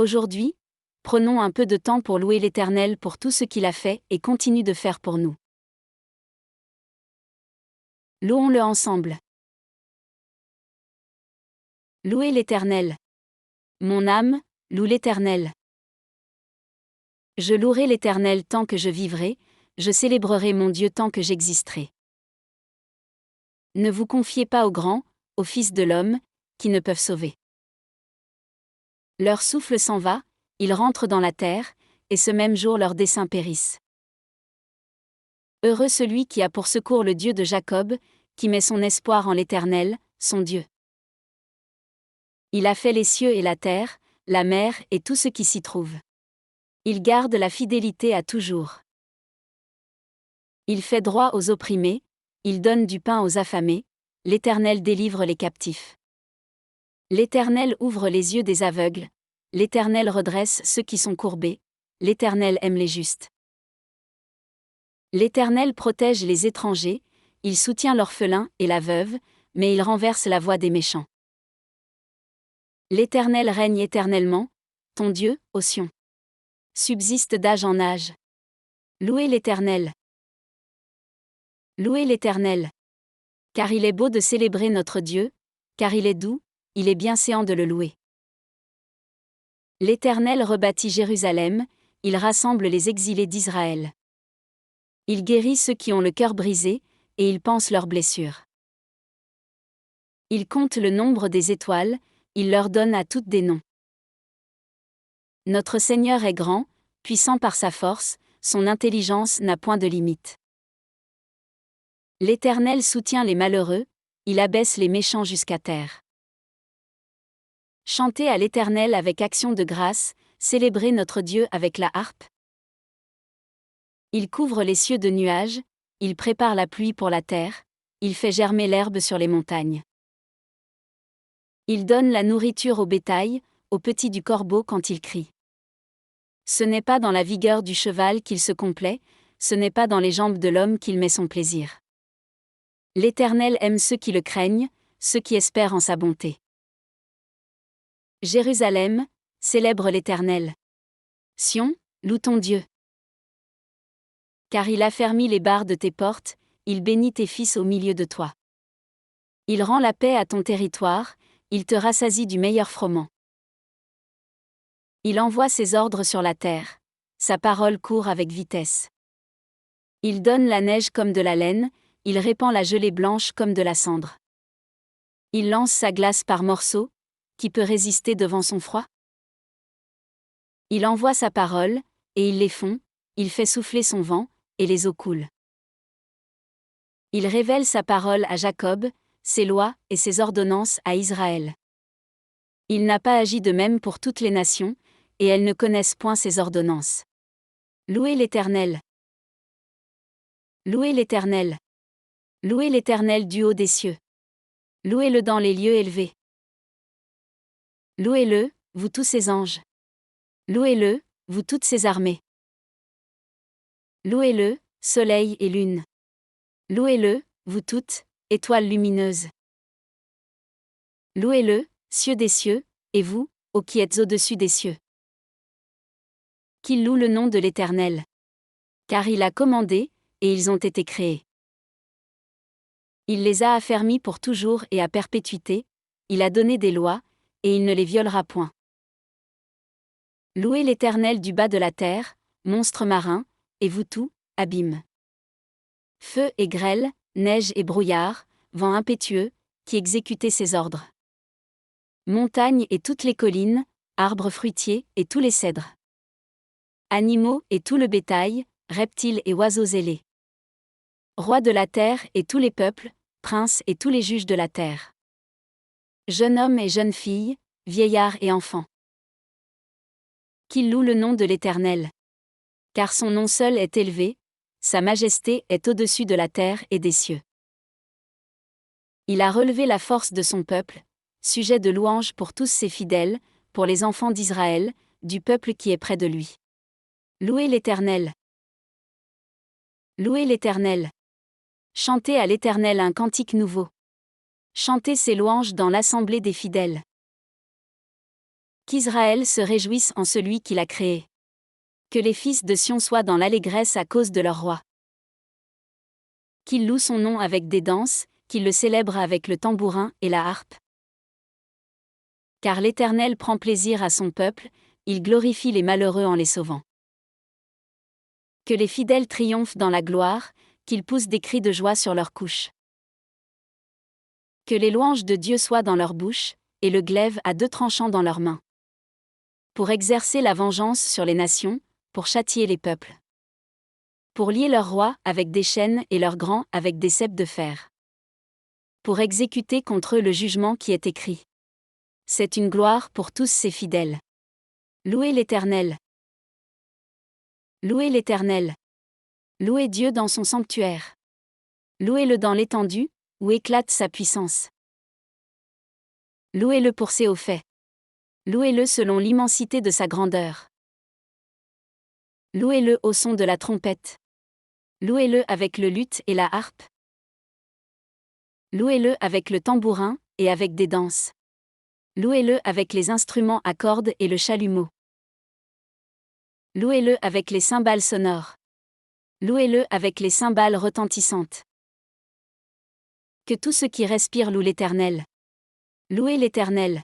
Aujourd'hui, prenons un peu de temps pour louer l'Éternel pour tout ce qu'il a fait et continue de faire pour nous. Louons-le ensemble. Louez l'Éternel. Mon âme, loue l'Éternel. Je louerai l'Éternel tant que je vivrai, je célébrerai mon Dieu tant que j'existerai. Ne vous confiez pas aux grands, aux fils de l'homme, qui ne peuvent sauver. Leur souffle s'en va, ils rentrent dans la terre, et ce même jour leurs desseins périssent. Heureux celui qui a pour secours le Dieu de Jacob, qui met son espoir en l'Éternel, son Dieu. Il a fait les cieux et la terre, la mer et tout ce qui s'y trouve. Il garde la fidélité à toujours. Il fait droit aux opprimés, il donne du pain aux affamés, l'Éternel délivre les captifs. L'Éternel ouvre les yeux des aveugles, l'Éternel redresse ceux qui sont courbés, l'Éternel aime les justes. L'Éternel protège les étrangers, il soutient l'orphelin et la veuve, mais il renverse la voie des méchants. L'Éternel règne éternellement, ton Dieu, ô Sion. Subsiste d'âge en âge. Louez l'Éternel. Louez l'Éternel. Car il est beau de célébrer notre Dieu, car il est doux, il est bienséant de le louer. L'Éternel rebâtit Jérusalem, il rassemble les exilés d'Israël. Il guérit ceux qui ont le cœur brisé, et il panse leurs blessures. Il compte le nombre des étoiles, il leur donne à toutes des noms. Notre Seigneur est grand, puissant par sa force, son intelligence n'a point de limite. L'Éternel soutient les malheureux, il abaisse les méchants jusqu'à terre. Chantez à l'Éternel avec action de grâce, célébrez notre Dieu avec la harpe. Il couvre les cieux de nuages, il prépare la pluie pour la terre, il fait germer l'herbe sur les montagnes. Il donne la nourriture au bétail, aux petits du corbeau quand il crie. Ce n'est pas dans la vigueur du cheval qu'il se complaît, ce n'est pas dans les jambes de l'homme qu'il met son plaisir. L'Éternel aime ceux qui le craignent, ceux qui espèrent en sa bonté. Jérusalem, célèbre l'Éternel. Sion, loue ton Dieu. Car il affermit les barres de tes portes, il bénit tes fils au milieu de toi. Il rend la paix à ton territoire, il te rassasie du meilleur froment. Il envoie ses ordres sur la terre, sa parole court avec vitesse. Il donne la neige comme de la laine, il répand la gelée blanche comme de la cendre. Il lance sa glace par morceaux, qui peut résister devant son froid? Il envoie sa parole, et il les fond, il fait souffler son vent, et les eaux coulent. Il révèle sa parole à Jacob, ses lois et ses ordonnances à Israël. Il n'a pas agi de même pour toutes les nations, et elles ne connaissent point ses ordonnances. Louez l'Éternel. Louez l'Éternel. Louez l'Éternel du haut des cieux. Louez-le dans les lieux élevés. Louez-le, vous tous ses anges. Louez-le, vous toutes ses armées. Louez-le, soleil et lune. Louez-le, vous toutes, étoiles lumineuses. Louez-le, cieux des cieux, et vous, ô qui êtes au-dessus des cieux. Qu'ils louent le nom de l'Éternel. Car il a commandé, et ils ont été créés. Il les a affermis pour toujours et à perpétuité, il a donné des lois, et il ne les violera point. Louez l'Éternel du bas de la terre, monstres marins, et vous tous, abîmes. Feu et grêle, neige et brouillard, vent impétueux, qui exécutez ses ordres. Montagnes et toutes les collines, arbres fruitiers et tous les cèdres. Animaux et tout le bétail, reptiles et oiseaux ailés. Rois de la terre et tous les peuples, princes et tous les juges de la terre. Jeunes hommes et jeunes filles, vieillards et enfants. Qu'ils louent le nom de l'Éternel. Car son nom seul est élevé, sa majesté est au-dessus de la terre et des cieux. Il a relevé la force de son peuple, sujet de louange pour tous ses fidèles, pour les enfants d'Israël, du peuple qui est près de lui. Louez l'Éternel. Louez l'Éternel. Chantez à l'Éternel un cantique nouveau. Chantez ses louanges dans l'assemblée des fidèles. Qu'Israël se réjouisse en celui qui l'a créé. Que les fils de Sion soient dans l'allégresse à cause de leur roi. Qu'ils louent son nom avec des danses, qu'ils le célèbrent avec le tambourin et la harpe. Car l'Éternel prend plaisir à son peuple, il glorifie les malheureux en les sauvant. Que les fidèles triomphent dans la gloire, qu'ils poussent des cris de joie sur leurs couches. Que les louanges de Dieu soient dans leur bouche, et le glaive à 2 tranchants dans leurs mains. Pour exercer la vengeance sur les nations, pour châtier les peuples. Pour lier leurs rois avec des chaînes et leurs grands avec des ceps de fer. Pour exécuter contre eux le jugement qui est écrit. C'est une gloire pour tous ses fidèles. Louez l'Éternel. Louez l'Éternel. Louez Dieu dans son sanctuaire. Louez-le dans l'étendue, où éclate sa puissance. Louez-le pour ses hauts faits. Louez-le selon l'immensité de sa grandeur. Louez-le au son de la trompette. Louez-le avec le luth et la harpe. Louez-le avec le tambourin, et avec des danses. Louez-le avec les instruments à cordes et le chalumeau. Louez-le avec les cymbales sonores. Louez-le avec les cymbales retentissantes. Que tout ce qui respire loue l'Éternel. Louez l'Éternel.